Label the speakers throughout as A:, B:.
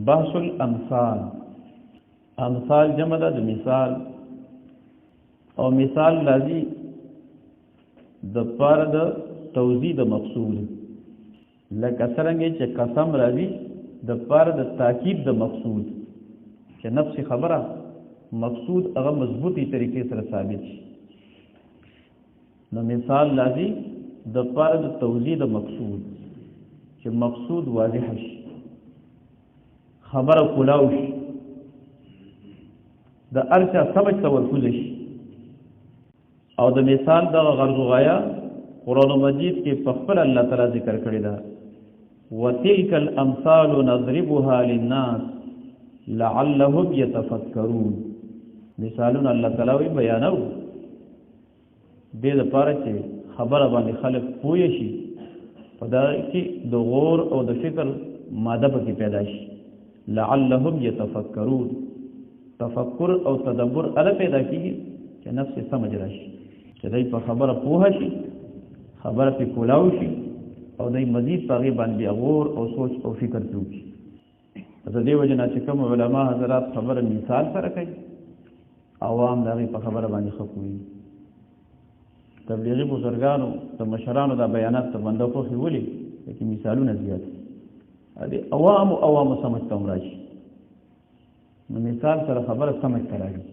A: بحث الامثال. امثال جمع ده د مثال، او مثال لازم د پاره د توضیح د مقصود، لکه څنګه چې قسم راځي د پاره د تاکید د مقصود، چې نفس خبره مقصود هغه مضبوطی طریقې سره ثابت شي. نو مثال لازم د پاره د توضیح د مقصود، چې مقصود واضح شي، خبره کلاو شي، د ارچا سمجھ تورکوز شي. او د مثال د غرض و غایا قرآن مجید کې په خپل الله تعالی ذکر کړی دا، وتلک الامثال نضربها للناس لعلهم يتفکرون. مثالونه الله تعالی وی بیانو دې لپاره چې خبره باندې خلک پوه شي، په دا کې د غور او د فکر ماده پکې پیدا شي. لعلهم يتفکرون، تفکر او تدبر ال پیدا کیږي چې نفس سمجھ راشي، چې دای په خبره پوه شي، خبره په کولاو شي، او دای مزید په غي باندې غور او سوچ او فکر وکړي. د دې وجه نه چې کوم علما حضرات خبره مثال سره کوي، عوام دغه په خبره باندې خپوي. تبلیغي بزرګانو د مشرانو د بیانات ته باندې خو ولي چې مثالونه زیات دي، عوام سمجھ ته راشي. نو مثال سره خبره سمجھ ته راځي.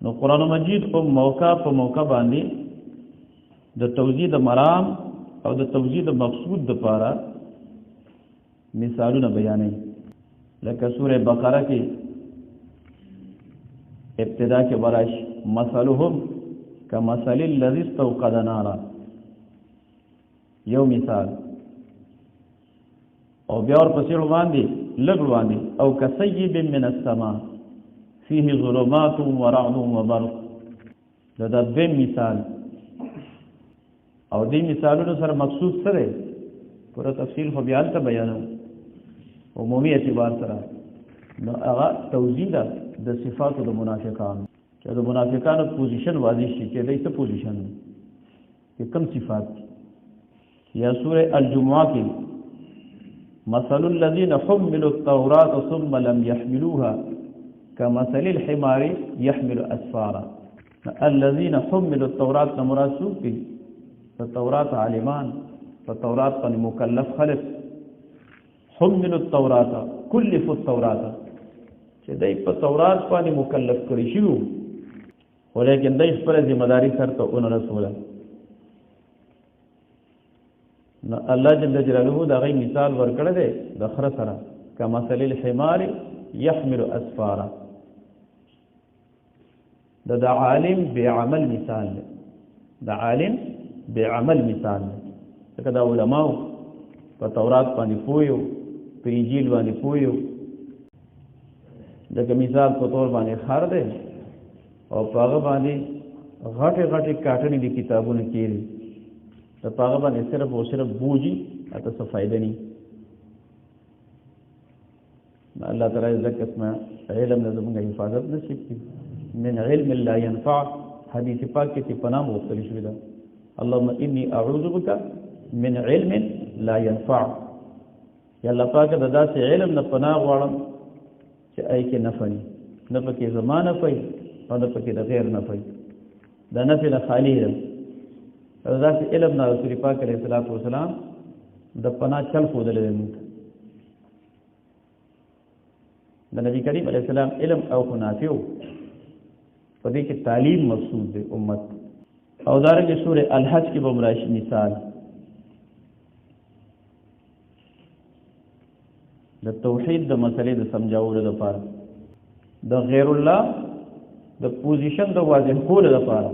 A: نو قرآن مجید په موقع باندې د توضیح د مرام او د توضیح د مقصود د پاره مثالونه بیانوي. لکه سوره بقره کې ابتدا کې ورش مثلهم کمثل الذی استوقد نارا، یو مثال. او بیا ورپسې باندې لږ باندې او کصیب من السماء فيه ظلمات ورعد وبرق، دا د مثال. او دې مثالونو سره مقصود سره پوره تفصیل خو بیا ته بیانو عمومي اعتبار سره. نو هغه توضیح ده د صفاتو د منافقانو، چې د منافقانو پوزیشن واضح شي چې دای څه پوزیشن کې کم صفات. یا سوره الجمعه کې مثل الذين حملوا التوراة ثم لم يحملوها كمثل الحمار يحمل اسفارا. الذين حملوا التوراة مراد څوک دي؟ په تورات عالمان، په تورات باندې مکلف خلق. حملوا التوراة كلفوا التوراة، چې دای په تورات باندې مکلف کړی شو، ولیکن دای خپل ذمہ داری سره اون رسوله. نو الله جل جلاله دا غي مثال ورکړه ده د خر سره، کمثل الحمار يحمل اسفارا. د عالم بعمل مثال ده، د عالم بعمل مثال ده. ځکه دا علماء په تورات باندې پویو، په انجیل باندې پویو. دغه مثال په تور باندې خار ده، او په هغه باندې غټه کاټنې دي کتابونه کېږي، د پاغه باندې صرف او صرف بوجي اته څه فائدہ نه. الله تعالی ذکر اسمه علم د زموږ حفاظت نصیب کړي. من علم لا ينفع، حدیث پاک کې په نام وختل شوی ده، اللهم اني اعوذ بك من علم لا ينفع. یا الله پاک د داسې علم نه پناه غواړم چې ای کې نفعي نه پکې زمانه پي او نه پکې د غیر نه پي، دا نفع نه خالی ده. داسې علم نه رسول پاک علیه الصلاۃ والسلام د پناه چل خودلې موږ. د نبی کریم علیه السلام علم او نافع په دې کې تعلیم مقصود دی امت. او دارنګه سوره الحج کې به مراشي مثال د توحید د مسلې د سمجھاولو لپاره، د غیر الله د پوزیشن د واضح کولو لپاره،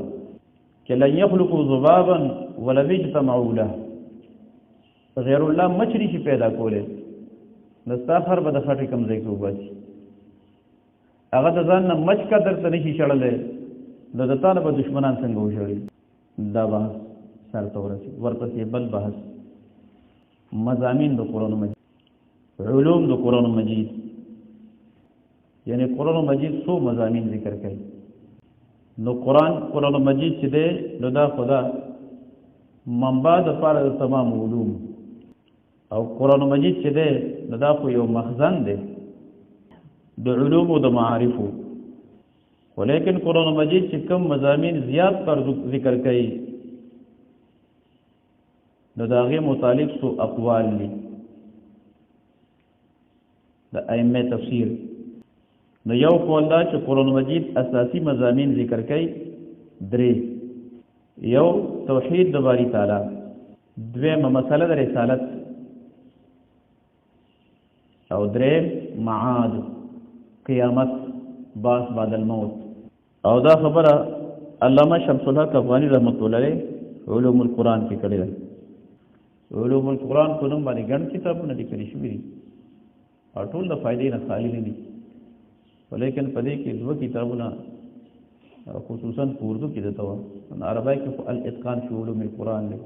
A: چې لن يخلقوا ذبابا ولم يجتمعوا له. غیر الله مچری شي پیدا کوله، نستاخر به د خټې کم ځای کې وباسي. هغه د ځان نه مچ کا درته نشي شړلې، د دتانه به دشمنان څنګه وشړي. دا بحث سره تورسي. ورپسې بل بحث مضامین د قرآن مجید، علوم د قرآن مجید، یعنی قرآن مجید څو مضامین ذکر کوي. نو قرآن مجید چې دی نو دا خدا منبع د پاره د تمام علوم، او قرآن مجید چې دی نو دا خو یو مخزن دی د علوم او د معارفو. ولیکن قرآن مجید چې کوم مضامین زیات پر ذکر کوي نو د هغې متعلق څو اقوال دي د ائمه تفسیر. نو یو قول دا چې قرآن مجید اساسی مضامین ذکر کوي 3. یو توحید د باری تعالی، دویمه مسله د رسالت، او 3 معاد قیامت باس بعد الموت. او دا خبره علامه شمس الحق افغانی رحمت الله علیه علوم القرآن کې کړی ده. علوم القرآن په نوم باندې ګڼ کتابونه لیکلي شوي دي او ټول د فائدې نه خالی نه دي، ولیکن په دې کې 2 کتابونه خصوصا په اردو کې دته وو، عربی کې الاتقان فی علوم القرآن دی،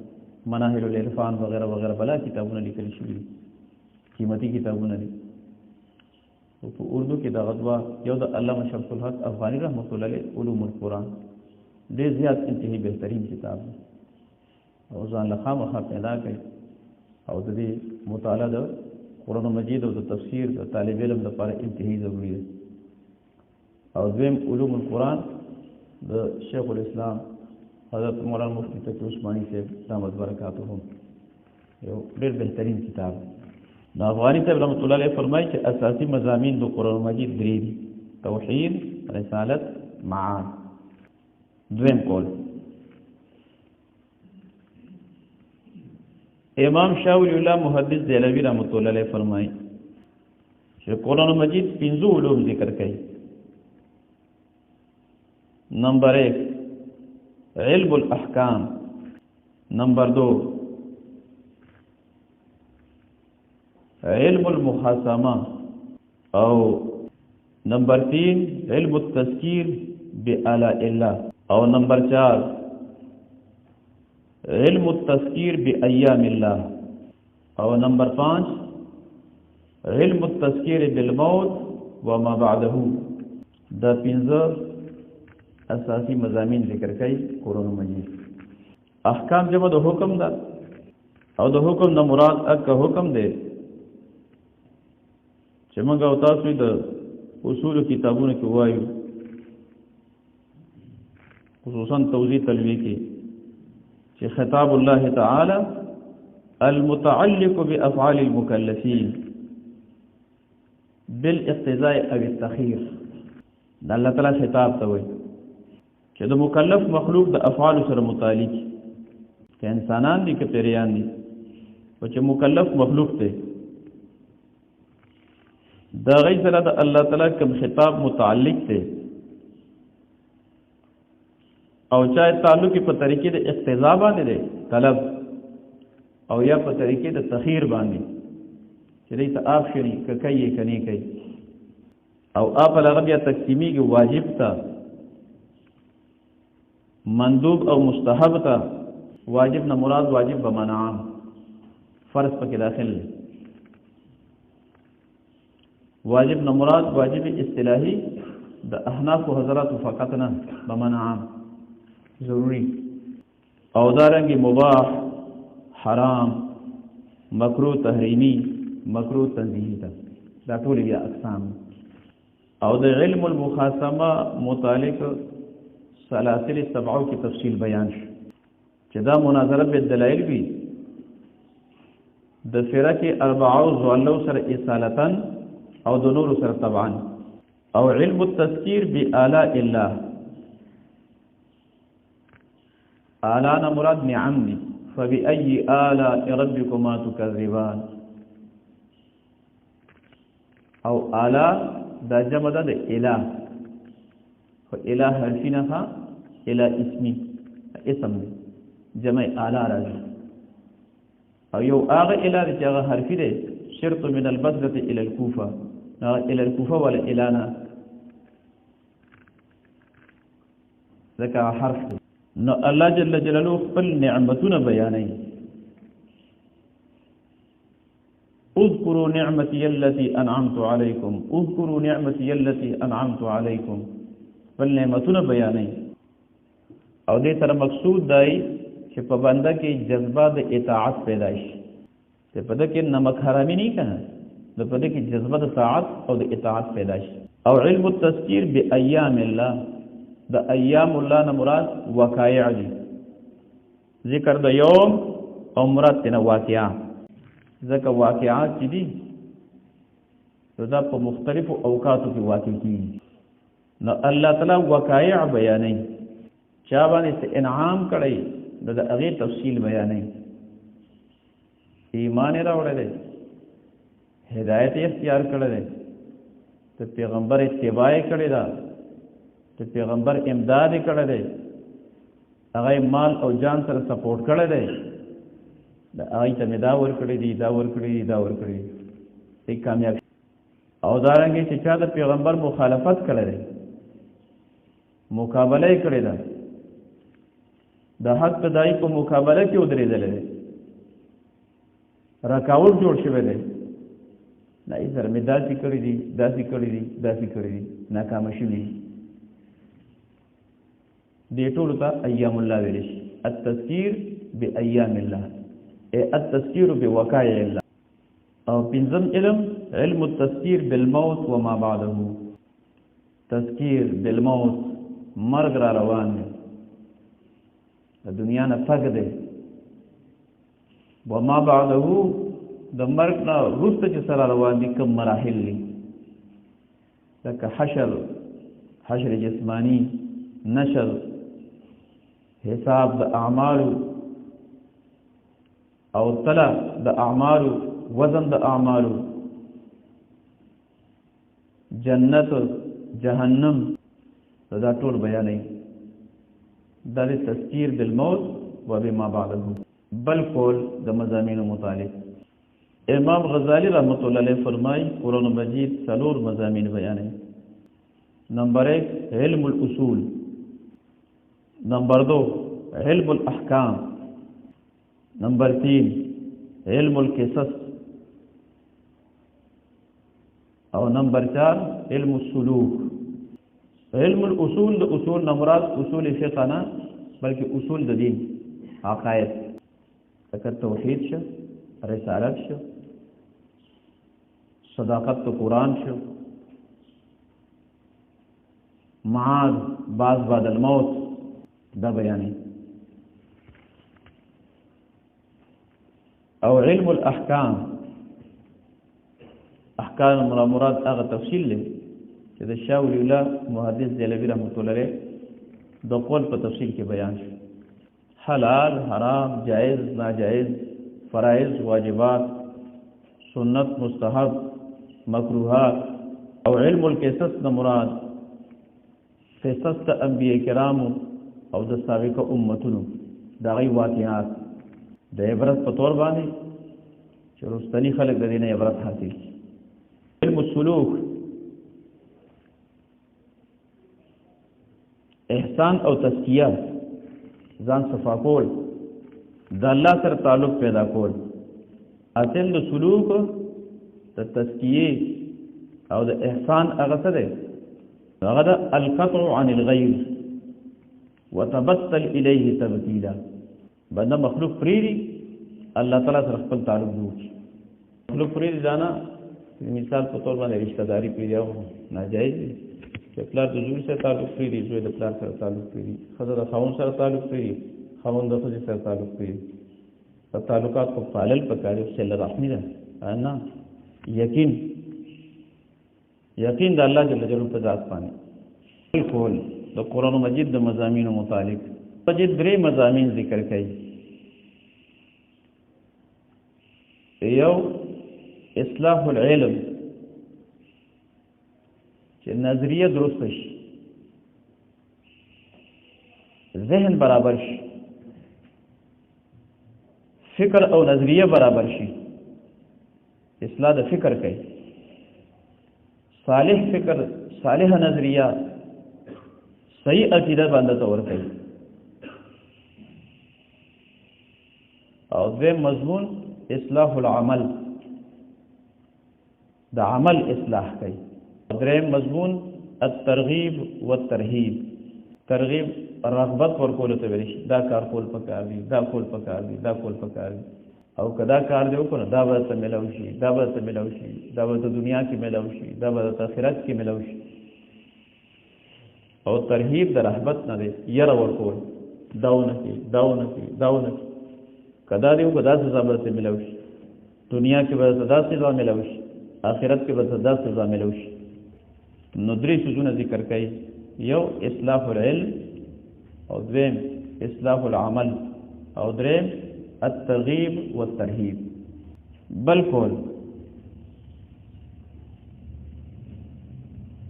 A: مناهل العرفان وغیرہ وغیرہ بلا کتابونه لیکلي شوي دي، قیمتي کتابونه دي. او په اردو کې دا غدوا یو د علامه شمس الحق افغانی رحمت الله علیه علوم القرآن ډېر زیات انتهایی بهترین کتاب دی او ځان له خامخا پیدا کړي او د دې مطالعه د قرآن مجید او د تفسیر د طالب علم لپاره انتهایی ضروري ده. او دویم علوم القرآن د شیخ الاسلام حضرت مولانا مفتی تقی عثمانی صاحب دامت برکاتهم یو ډېر بهترین کتاب. نو افغانی صاحب رحمت الله علیه فرمایي چې اساسی مضامین د قرآن مجید 3 دي: توحید، رسالت، معاد. دویم قول امام شاه ولی الله محدث دهلوی رحمت الله علیه فرمایي چې قرآن مجید 5 علوم ذکر کوي. نمبر 1 علم الاحکام، نمبر 2 علم المحاسمه، او نمبر 3 علم التذکیر بآلاء الله، او نمبر 4 علم التذکیر بأیام الله، او نمبر 5 علم التذکیر بالموت وما بعده. دا 5 اساسی مضامین ذکر کوي قرآن مجید. احکام جمع د حکم ده او د حکم نه مراد اکه حکم دی چې موږ او تاسو د اصول کتابونو کې وایو، خصوصا توضیح تلوی کې چې خطاب الله تعالی المتعلق بافعال المكلفين بالاقتضاء او التخيير. دا الله تعالی خطاب ته وایي چې د مکلف مخلوق د افعال سره متعلق، که انسانان دي که پیریان دي، او چې مکلف مخلوق دی دا غي سره د الله تعالی کوم خطاب متعلق دی او چاہے تعلق په طریقې د اقتضا باندې دی طلب، او یا په طریقې د تخیر باندې چې دې ته اپ شری کوي کني کوي، او اپ لغه بیا تقسیمی کې واجب تا، مندوب او مستحب تا. واجب نه مراد واجب بمعنی عام، فرض پکې داخل دی. واجب نه مراد واجب اصطلاحي د احناف و حضرات فقط نه بمعنی عام ضروری. او دارنګ مباح، حرام، مکروه تحریمی، مکروه تنزیهی تا. دا ټول بیا اقسام. او د علم المخاصمه متعلق سلاسل سبعو کی تفصیل بیان شو چې دا مناظره به دلایل وي د فرق اربعو زوالو سره اصالتن او د نور سره طبعا. او علم التذکیر بآلاء الله، آلاء مراد نعم دي، فبأي آلاء ربكما تكذبان. او آلاء دا جمع ده اله، فاله حرفینها اله اسمی اسم دی جمع آلاء راځي. او یو هغه اله چې هغه حرفی دی، شرط من البصره الى الكوفه، الى الكوفه ولا الانا ذکر حرف. نو الله جل جلاله خپل نعمتونه بیانوي. اذكروا نعمتي التي انعمت عليكم، اذكروا نعمتي التي انعمت عليكم، خپل نعمتونه بیانوي. او دې سره مقصود دی چې په بنده کې جذبه د اطاعت پیدا شي، چې په دې کې نمک حرامي نه کنه، د په دې کې جذبه د طاعت او د اطاعت پیدا شي. او علم التذکیر بایام الله، د ایام الله نه مراد وقایع دي، ذکر د یوم او مراد تینا واقعا، ځکه واقعات چې دي دا په مختلفو اوقاتو کې واقع کیږي. نو الله تعالی وقایع بیانوي، چا باندې انعام کړی نو د هغې تفصیل بیانوي، ایمان یې راوړی دی، هدایت یې اختیار کړی دی، د پیغمبر اتباع یې کړې ده، د پیغمبر امداد یې کړی دی، هغه مال او جان سره سپورټ کړی دی، د هغې ته مې دا ورکړی دي، دا ورکړی دي، دا ورکړی دي، دی کامیاب. او دارنګې چې چا د پیغمبر مخالفت کړی دی، مقابله یې کړې ده، د حق د دای په مقابله کې ودرېدلی دی، رکاوټ جوړ شوی دی، نه یې سره مې داسې کړي دي، داسې کړي دي، داسې کړي دي، ناکامه شوي دي. دې ټولو ته ایام الله ویلی شي. التذکیر بایام الله، التذکیر بوقایع الله. او پنځم علم علم التذکیر بالموت وما بعده، تذکیر بالموت، مرګ را روان دی، د دنیا نه تګ دی، وما بعده د مرګ نه وروسته چې سره روان دي کوم مراحل دي، لکه حشر جسمانی، نشر، حساب د اعمالو او طلع د اعمالو، وزن د اعمالو، جنت، جهنم، دا ټول بیانوي. دا د تذکیر بالموت و بما بعده. بل کول د مضامینو متعلق امام غزالی رحمت الله علیه فرمای قرآن مجید 4 مضامین بیانوي. نمبر 1 علم الاصول، نمبر 2 علم الاحکام، نمبر 3 علم القصص، او نمبر 4 علم السلوک. علم الاصول د اصول نه مراد اصول فقه نه بلکې اصول د دین، عقاید، لکه توحید شو، رسالت شو، صداقت تو قرآن شو، معاد، بعد الموت، دا بیانی. او علم الاحکام، احکام مراد هغه تفصیل دی چې د شاه ولی الله محدث دهلوي رحمت الله علیه د قول په تفصیل کې بیان شو، حلال، حرام، جائز، ناجائز، فرائض، واجبات، سنت، مستحب، مکروهات. او علم القصص نه مراد قصص د انبیاء کرامو او د سابقه امتونو د غي واقعات د عبرت په تور باندې چې رستنی خلق د دینه عبرت حاصل. علم السلوک، احسان او تزکیه، ځان صفا کول، د الله سره تعلق پیدا کول. اصل د سلوک د تزکیه او د احسان هغه څه دی؟ هغه د القطع عن الغیر وتبتل الیه تبتیلا. بنده مخلوق پریری الله تعالی سره خپل تعلق جوړ کړي. مخلوق پریری ځانا مثال په تور باندې رشتہ داری پریری او ناجایز دی. چې پلار د زوی سره تعلق پریری، زوی د پلار سره تعلق پریری، خزه د خاوند سره تعلق پریری، خاوند د خزه سره تعلق پریری. په تعلقات کو پالل پکاري او صله رحمی ده نه یقین د الله جل جلاله په ذات باندې کول. د قرآن مجید د مضامینو متعلق مجید 3 مضامین ذکر کړي. یو اصلاح العلم، چې نظریه درست شي، ذهن برابر شي، فکر او نظریه برابر شي. اصلاح د فکر کوي، صالح فکر، صالح نظریه، صحیح عقیده باندې تور کوي. او دویم مضمون اصلاح العمل، د عمل اصلاح کوي. دریم مضمون الترغیب والترهیب، ترغیب رغبت ورکول ته ویل شي، دا کار کول پکار دي، دا کول پکار دي، دا کول پکار دي، او کدا کار دی وکړه دا به ته ملو شي، دا به ته ملو شي، دا به ته دنیا کې ملو شي، دا به ته آخرت کې ملو شي. او ترهیب د رهبت نه دی یره ورکول داونه کې کدا دیو کدا سزا برته ملو شي دنیا کې به سزا ملو شي آخرت کې به سزا ملو شي نو درې څه ذکر کوي یو اصلاح العلم او دویم اصلاح العمل او دریم الترغیب والترهیب بلکل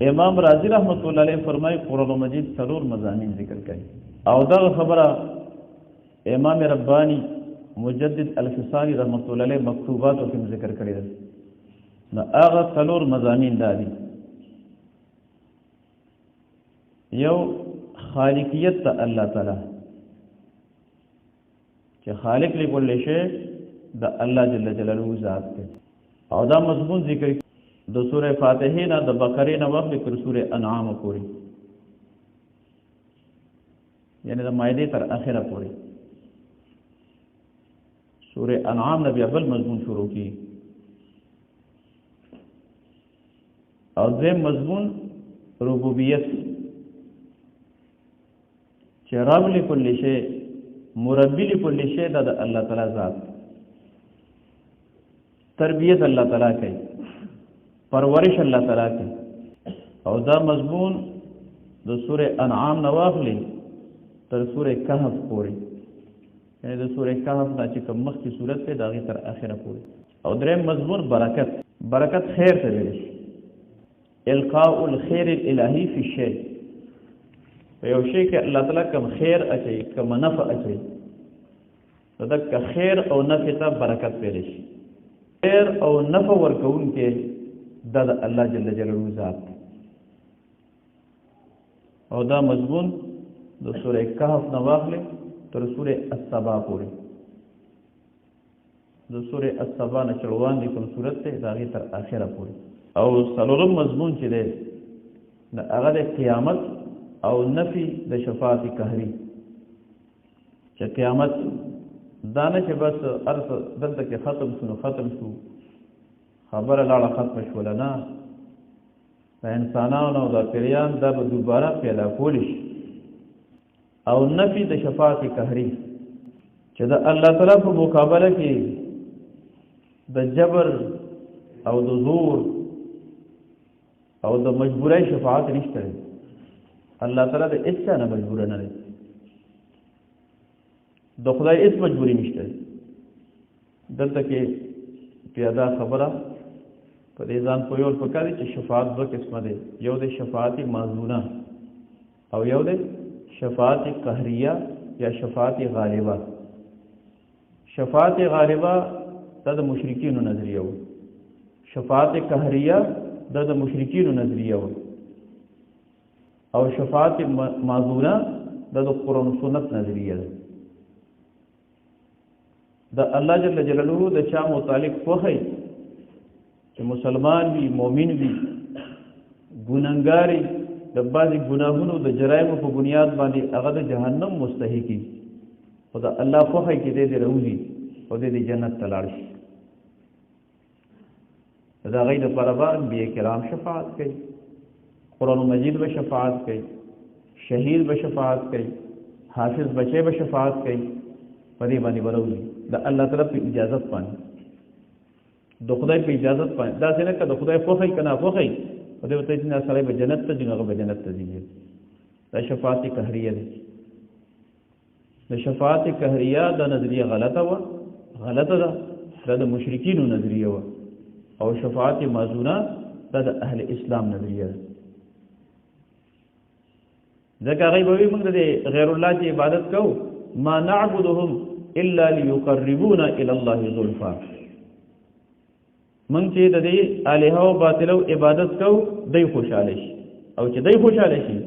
A: امام رازی رحمت الله علیه فرمای قرآن مجید ضرور مضامین ذکر کوي او دا خبره امام ربانی مجدد الفسانی رحمت الله علیه مکتوباتو کې ذکر کړی دی نو هغه ضرور مضامین دي یو خالقیت ته الله تعالی چې خالق لكل شی د الله جل جلاله ذات دی او دا مضمون ذکر د سوره فاتحه نه د بقره نه وخت تر سوره انعام پورې یعنی د مائده تر اخره پورې سوره انعام نه بیا بل مضمون شروع کی او دې مضمون ربوبیت چې رب لكل شی مربی لكل شی د الله تعالی ذات تربیت الله تعالی کوي پرورش الله تعالی کوي او دا مضمون د سوره انعام نه واخلي تر سوره کهف پورې یعنی د سوره کهف نه چې کوم مخکې سورته ده دغه تر اخره پورې او دریم مضمون برکت خیر ته ویل شي القاء الخير الالهي في الشيء یو شی کې الله تعالی کوم خیر اچي کوم نفع اچي دغه خیر او نفع ته برکت ویل شي خیر او نفع ورکون کې د الله جل جلاله ذات او دا مضمون د سوره کهف نه واخلې تر سوره السبا پورې د سوره السبا نه چلوان دي کوم سورته داغه تر اخره پورې او څلورم مضمون چې دی د هغه د قیامت او نفي د شفاعت قهري چې قیامت دانه چې بس ارث دلته کې ختم شو خبره لاړه ختم شول نه د انسانانو د پیریان د دوباره پیدا کول شي او نفي د شفاعت قهري چې د الله تعالی په مقابله کې د جبر او د زور او د مجبورۍ شفاعت نشته الله تعالی د اچا نه مجبور نه دی د خدای هیڅ مجبوری نشته دلته کې پیاده خبره په دې ځان په یو پکاري چې شفاعت دوه قسمه ده یو د شفاعت ماذونه او یو د شفاعت قهریه یا شفاعت غالبه شفاعت غالبه د مشرکین نظریه و شفاعت قهریه د مشرکین نظریه و او شفاعت ماذونه د قرآن و سنت نظریه ده د الله جل جلاله د چا متعلق خوخی چې مسلمان وي مؤمن وي ګناګاری د بعضی ګناهونو د جرایمو په بنیاد باندې هغه د جهنم مستحقي او د الله خوخی کې دې راوځي او دې جنت ته لاړ شي دا غي د پربا انبیاء کرام شفاعت کوي قرآن مجید به شفاعت کوي شهید به شفاعت کوي حافظ بچي به شفاعت کوي په دې باندې وروځي د الله تعالی په اجازه باندې د خدای په اجازه باندې دا څنګه کده خدای خوخی کنه خوخی او دې ته چې سره به جنت ته ځي به جنت ته ځي دا شفاعت قهریه ده د شفاعت قهریه د نظریه غلطه ده د مشرکین نظریه و او شفاعت ماذونه د اهل اسلام نظریه ده ځکه غیبوي موږ د غیر الله کی عبادت کوو ما نعبدهم الا ليقربونا الى الله زلفا من چې د دې الها او باطلو عبادت کو دای خوشاله شي او چې دای خوشاله شي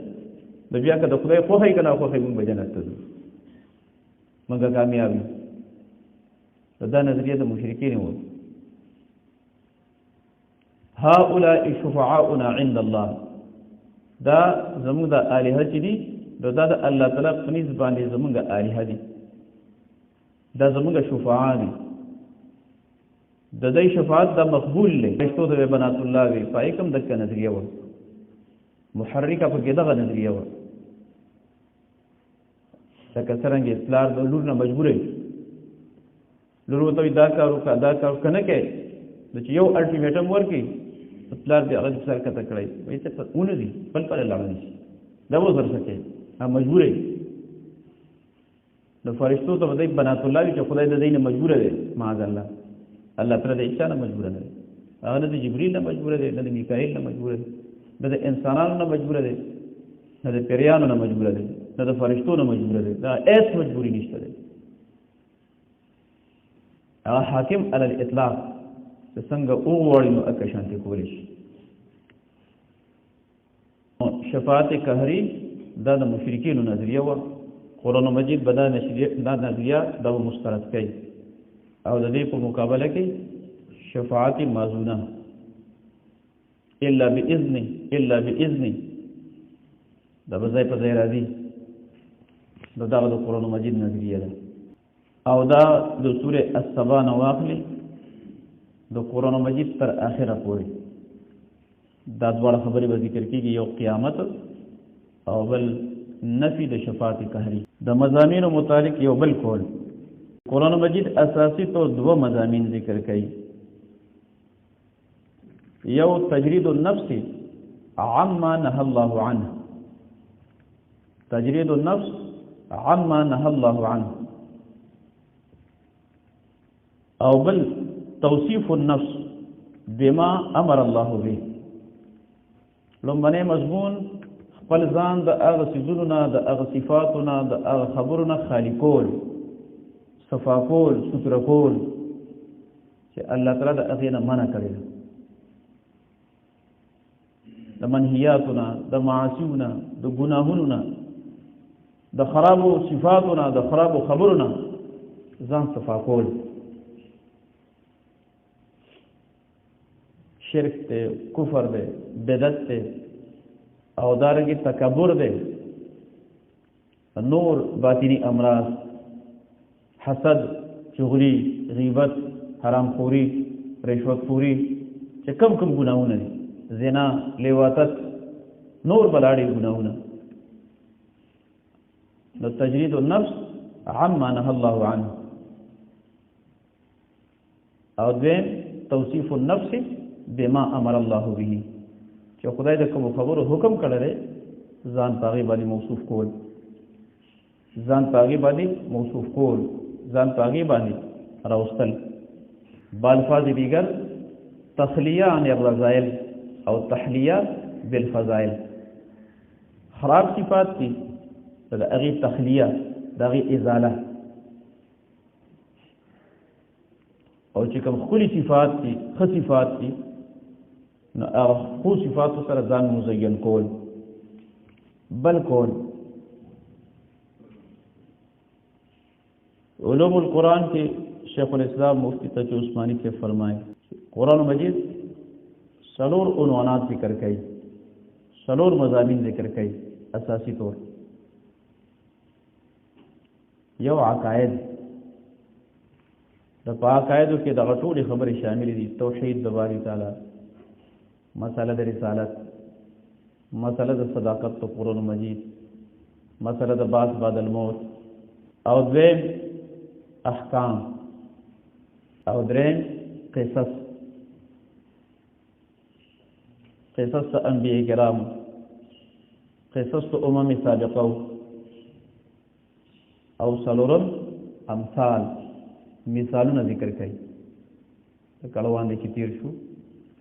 A: د بیا که د خدای خوښي کنه خوښي موږ به جنت ته ځو موږ کامیاب دا نظریه د مشرکین وو هؤلاء شفعاؤنا عند الله دا زموږ د الها چې دي دا د الله تعالی په نسبت باندې زموږ الها دي دا زموږ شفاعا دي د دې شفاعت د مقبول لې پښتو د بنات الله وی پای کوم د نظریه و محرکه په کې دغه نظریه و لکه څرنګه پلار د لور نه مجبورې لور ورته دا کار وکړه دا کار کنه کې چې یو الټیمیټم ورکړي پلار دې هغه سر کته کړی وایي ته اونې دي بل پر لاړ شي دا و سر سکے مجبورې د فرشتو ته ودی بنات الله چې خدای د دینه مجبور دی معاذ الله الله پر دې انسان مجبور دی هغه د جبرئیل نه مجبور دی نه د میکائیل نه مجبور دی نه د انسانانو نه مجبور دی نه د پیریانو نه مجبور دی نه د فرشتو نه مجبور دی دا ایس مجبوری نشته دی هغه حاکم علی الاطلاق څنګه او وړي نو اکه شانتي کولی شي شفاعت قهری دا د مشرکین نظریه و قرآن مجید بدا نظریه دا مسترد کوي او د دې په مقابله کې شفاعت مازونه الا باذن دا بځای په ځای راځي دا د قرآن مجید نظریه ده او دا د سوره السبا نه واخلي د قرآن مجید تر اخره پورې دا دواړه خبرې به ذکر کیږي یو قیامت او بل نفی د شفاعت قهری د مضامین متعلق یو بل کول قرآن مجید اساسی تو دو مضامین ذکر کړي یو تجرید النفس عما نهى الله عنه تجرید النفس عما نهى الله عنه او بل توصیف النفس بما امر الله به لمبنه مضمون خپل ځان د هغه سيزونو نه د هغه صفاتو نه د هغه خبرو نه خالی کول صفا کول ستر کول چې الله تعالی د هغه نه منع کړی د منهیاتنا د معاصینا د ګناهونو نه د خرابو صفاتو نه د خرابو خبرو نه ځان صفا کول شرک ته کفر ده بدعت ته او دارنګي تکبر ده نور باطنی امراض حسد چغلی غیبت حرام خوری رشوت خوری چې کم کم ګناهونه دي زنا لیواتت نور بلاړي ګناهونه نو تجرید النفس عما نهى الله عنه او دویم توصیف النفس بما امر الله به چې خدای د کوم خبرو حکم کړی ځان پاغي باندې موصوف کول ځان پاغي باندې موصوف کول ځان پاغي باندې راوستل بالفاظ دیگر تخلیه عن الرذائل او تحلیه بالفضائل خراب صفات دي د هغه تخلیه د هغه ازاله او چې کوم خولي صفات دي خصفات دي نو هغه خو صفات سره ځان مزین کول بل کول علوم القرآن کې شیخ الاسلام مفتی تقی عثمانی سے فرمائے قرآن مجید سلور عنوانات ذکر کئی سلور مضامین ذکر کئی اساسی طور یو عقائد د عقایدو کې د غټولې خبرې شامل دي توحید د باری تعالی مسألہ د رسالت مسألہ د صداقت تو قرآن مجید مسألہ د بعث بعد الموت او دویم احکام او درین قصص انبیاء کرام قصص سابقه او سلورم امثال مثالونه ذکر کړي کلوان دې کې تیر شو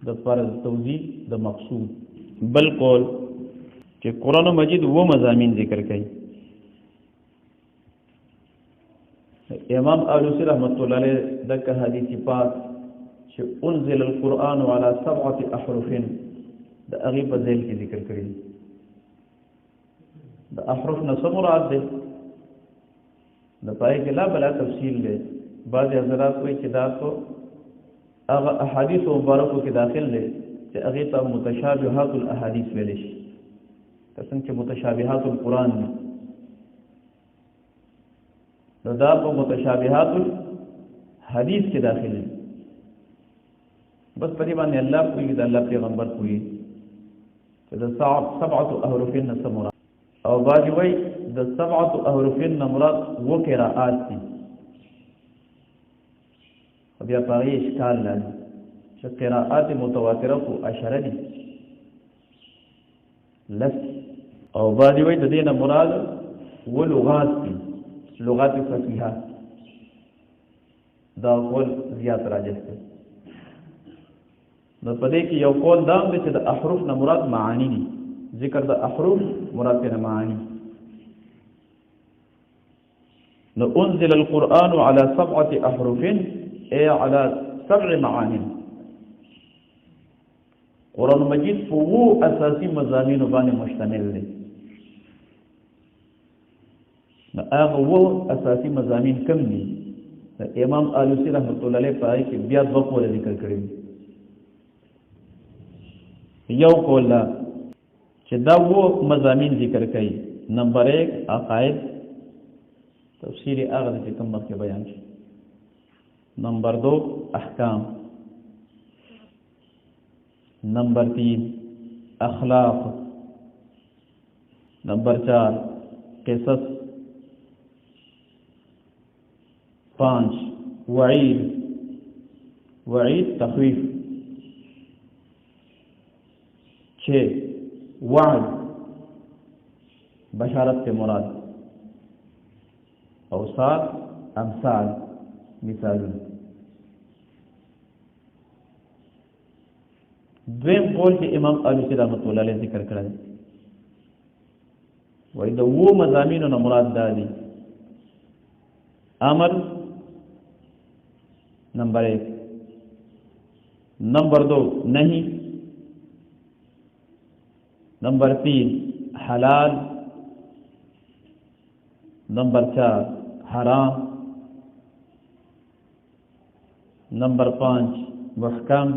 A: د فرض توضیح د مقصود بل قول چې قرآن مجید و مضامین ذکر کړي امام علوسی رحمت الله علیه دغه حدیث پاک چې انزل القرآن على 7 احرف د هغه په ځل کې ذکر کړي د احرف نه څه مراد ده د پای کې لا بلا تفصیل ده بعض حضرات کوئی چې دا تو هغه احادیث مبارکو کې داخل دي چې هغه ته متشابهات الاحاديث ویل شي څنګه چې متشابهات القرآن دي نو دا په متشابهات الحديث کې داخل دي بس په دې باندې الله کوي د الله پیغمبر کوي چې د 7 احرف نه سمورا او باجی وای د 7 احرف مراد و قراءات دي بیا پاره اشکال لري چې قراءات متواتره کو اشاره دي لس او باندې وای د دې نه مراد و لغات دي لغات فصیحه دا قول زیات راجح دی نو په دې کې یو قول دا دی چې د احرف نه مراد معانی دي ذکر د احرف مراد نه معانی نو انزل القرآن على 7 احرف اي على 7 معاني قرآن مجید په وو اساسي مضامین باندې مشتمل دی نو هغه وو اساسي مضامین کوم دي امام آلوسی رحمت الله علیه پای کې بیا د وقوع ذکر کړی یو قول دا چې دا وو مضامین ذکر کړي نمبر 1 عقاید تفسیر هغه چې کوم مخکې بیان شي نمبر 2 احکام نمبر 3 اخلاق نمبر 4 قصص 5 وعید تخویف 6 وعد بشارت سے مراد او 7 امثال مثالون دویم قول چې امام آلوسی رحمت الله علیه ذکر کړی وای د وو مضامینو نه مراد دا دي امر نمبر 1 نمبر 2 نہیں نمبر 3 حلال نمبر 4 حرام نمبر 5 محکم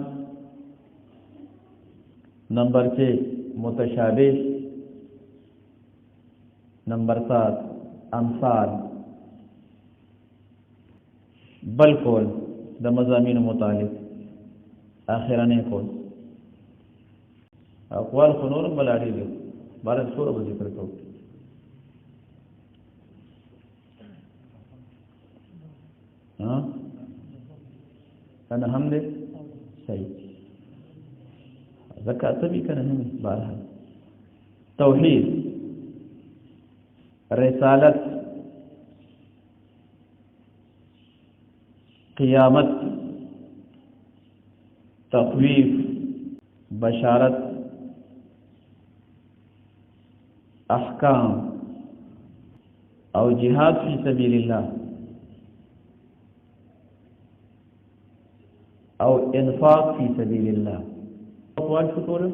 A: نمبر 6 متشابہ نمبر 7 امثال بل قول د مضامین متعلق اخرانه قول اقوال خنور بلاړي دي بارد سوره به ذکر کوو ها انا هم دې صحیح زکات به کنه هم بارها توحید رسالت قیامت تخویف بشارت احکام او جهاد فی سبیل الله او انفاق فی سبیل الله اقوال شو ټول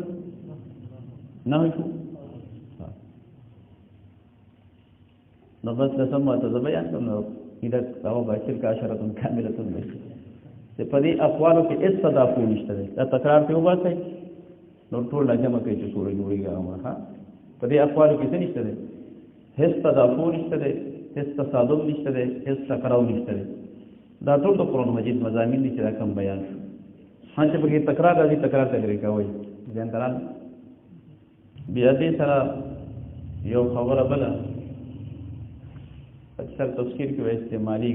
A: نه شو نو بس لسمه ته بیان کوم اذا او بشر کا اشاره کامله ده چې په دې اقوالو کې هیڅ تضافر نشته دا تکرار ته وباسي نو ټول جمع کوي چې سورې جوړیږي ها په دې اقوالو کې څه نشته هیڅ تضافر نشته هیڅ تصادم نشته هیڅ تکرار نشته دا ټول د قرآن مجید مضامین دي چې دا کوم بیان شو چې په تکرار راځي تکرار تکرار کوي ځان درال بیا دې سره یو خبره بل اکثر تفسیر کې استعمالي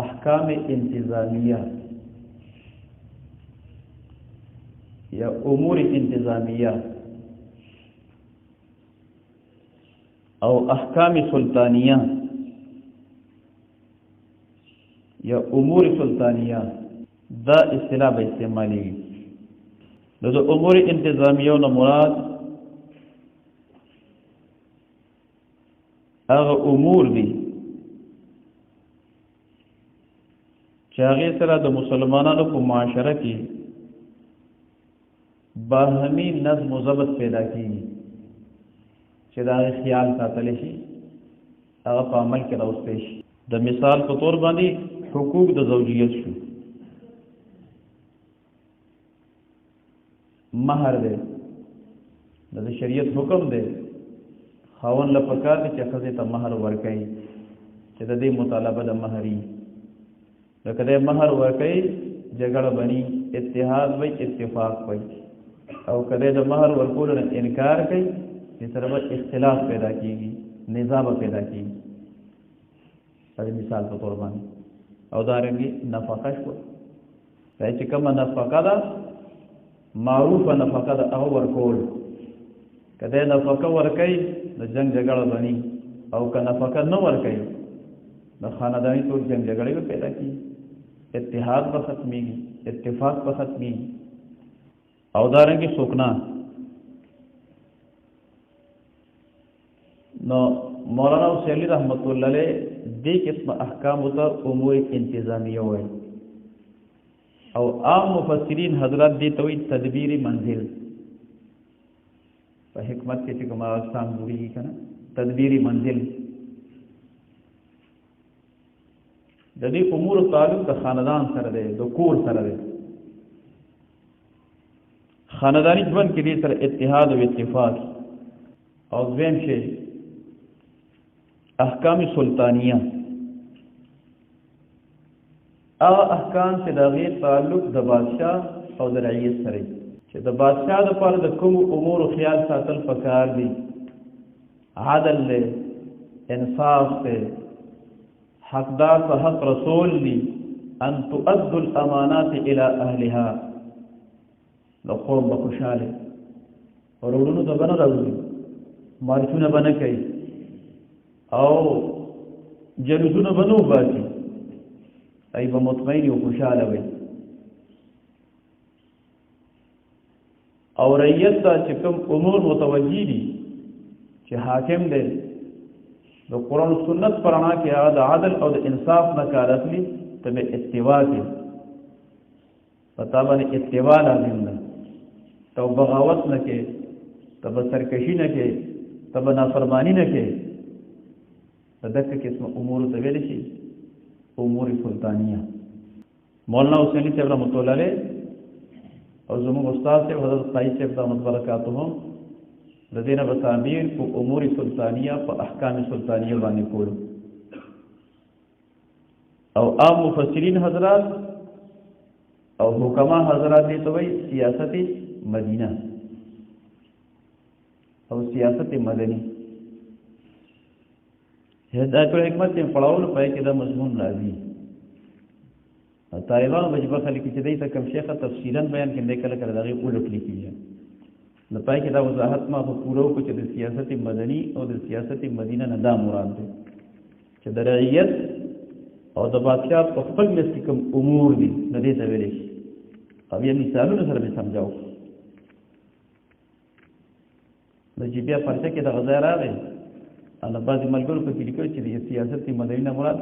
A: احکام انتظامیہ یا امور انتظامیہ او احکام سلطانیہ یا امور سلطانیہ دا اصطلاح به استعمالي د امور انتظامیہ نو مراد هغه امور دي چې هغه سره د مسلمانانو په معاشره کې باهمي نظم او ضبط پیدا کیږي چې دا خیال ساتل شي هغه په عمل کې راوستي شي د مثال په تور باندې حقوق د زوجیت شو مہر دی د شریعت حکم دی خاون له پکار دي چې خزه ته مہر ورکړي چې د دې مطالبه د مہري لکه د مہر ورکړي جګړه بني اتحاد وي اتفاق وي او کله د مہر ورکول نه انکار کوي چې سره به اختلاف پیدا کیږي، نزاع پیدا کیږي. پر مثال په تور باندې او دارنګي نفقه شو، دا چې کومه نفقه ده معروفه نفقه ده هغه ورکول. کله نفقه ورکړي د جنگ جګړه باندې، او که نفقه نه ورکړي د خاندانی ټول جنگ جګړې به پیدا کیږي، اتحاد به ختميږي، اتفاق به ختميږي. او دارنګي سوکنا نو مولانا حسین رحمت الله علیه دې قسم احکام ته امور انتظامیه وایي، او عام مفسرین حضرات دې ته وایي تدبیر منزل. په حکمت کې چې کومه اقسام جوړیږي کنه، تدبیر منزل د دې امور تعلق د خاندان سره دی، د کور سره دی. خاندانی ژوند کې دې سره اتحاد او اتفاق. او دویم شی احکام سلطانیه، هغه احکام چې د غیر تعلق د بادشاہ او د رعیت سره، چې د بادشاہ لپاره د کوم امور خیال ساتل پکار دي، عدل له انصاف ته، حقدار په حق رسول دي، ان تؤدوا الامانات الى اهلها. نو قوم به خوشاله ورونو ته بنه راوړي، مارچونه بنه کوي او جلوسونه بنو باسي، ای به مطمئن او خوشاله وي. او رعیت ته چې کوم امور متوجي دي چې حاکم دی د قرآن و سنت پرانا کې هغه د عدل او د انصاف نه کار اخلي، ته به اتباع کې پتا باندې اتباع لازم ده. ته بغاوت نه کې، ته به سرکشي نه کې، ته به نافرمانی نه کې. د دغه قسم امور ته ویل شي امور سلطانیه. مولانا حسین صاحب رحمۃ اللہ علیہ او زموږ استاد صاحب حضرت قایص صاحب رحمۃ برکاتهم د دینه په تعبیر په امور سلطانیه په احکام سلطانیه باندې کول. او عام مفسرین حضرات او حکما حضرات دې ته وایي سیاست مدینه او سیاست مدنی. هدایت الحکمت په پړاول پای کې دا مضمون راځي. طالبان وجبه خلک چې دې ته کوم شیخه تفصیلا بیان کړي کله کله دغه اولټ لیکي. نو پای کې دا وضاحت ما په پورو کو چې د سیاست مدنی او د سیاست مدینه نه دا مراد دي چې د رعیت او د بادشاہ په خپل مسلک امور دي د دې ته ویل شي. او یې مثالونه سره به سمجاو. د جبیا پرچه کې د غزا راغی ان بعض ملګرو په کې لیکل چې د سیاست مدنی نه مراد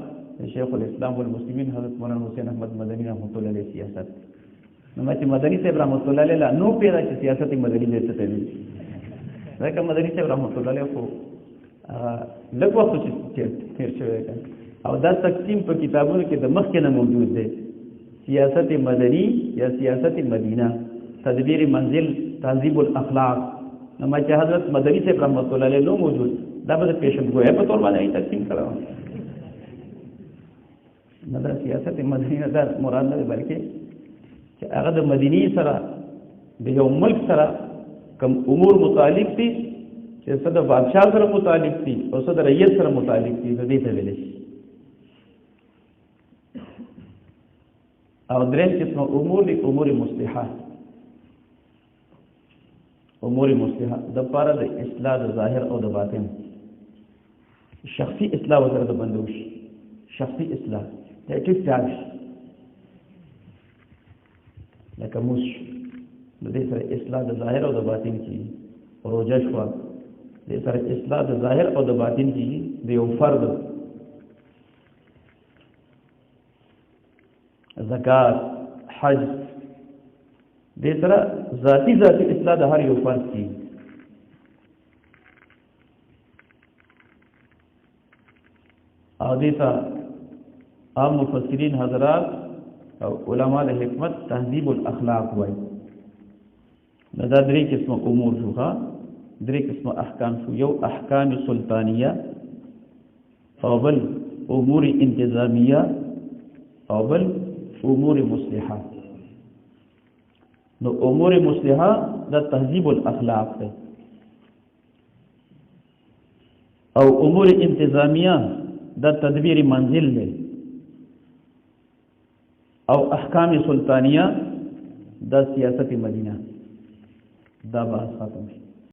A: شیخ الاسلام والمسلمین حضرت مولانا حسین احمد مدنی رحمۃ اللہ علیہ سیاست. نو چې مدنی صاحب رحمۃ اللہ علیہ نو پیدا چې سیاست مدنی دې څه دی. دا مدنی صاحب رحمۃ اللہ علیہ خو لږ وخت چې تیر شوی او دا تقسیم په کتابونو کې د مخکې نه موجود دی. سیاست مدنی یا سیاست مدینه، تدبیر منزل، تهذیب الاخلاق. نو چې حضرت مدنی صاحب رحمۃ اللہ علیہ نو موجود، دا به پیشن ګویا په تور باندې تقسیم کړو. نه دا سیاست مدنی نه دا مراد نه بلکې چې هغه د مدینی سره د یو ملک سره کوم امور متعلق دي چې څه د بادشاہ سره متعلق دي او څه د رعیت سره متعلق دي، د دې ته ویل شي. او درې قسم امور دي امور مصلحه. امور مصلحه د پاره د اصلاح د ظاهر او د باطن، شخصي اصلاح وسره د بندوش، شخصي اصلاح د ټیک ټاک لکه موس د دې سره اصلاح د ظاهر او د باطن کی روزه شو، د سره اصلاح د ظاهر او د باطن کی د یو فرد زکات، حج، د سره ذاتی اصلاح د هر یو فرد کی. او دې ته عام مفسرین حضرات او علماء د حکمت تهذیب الاخلاق وایي. دا درې قسم امور شو، درې قسم احکام شو. یو احکام سلطانیه او بل امور انتظامیه او بل امور مصلحه. نو امور مصلحه دا تهذیب الاخلاق دی. او امور انتظامیه دا تدبیر منزل دی او احکام سلطانیه دا سیاست مدینه دا بحث ختم شي.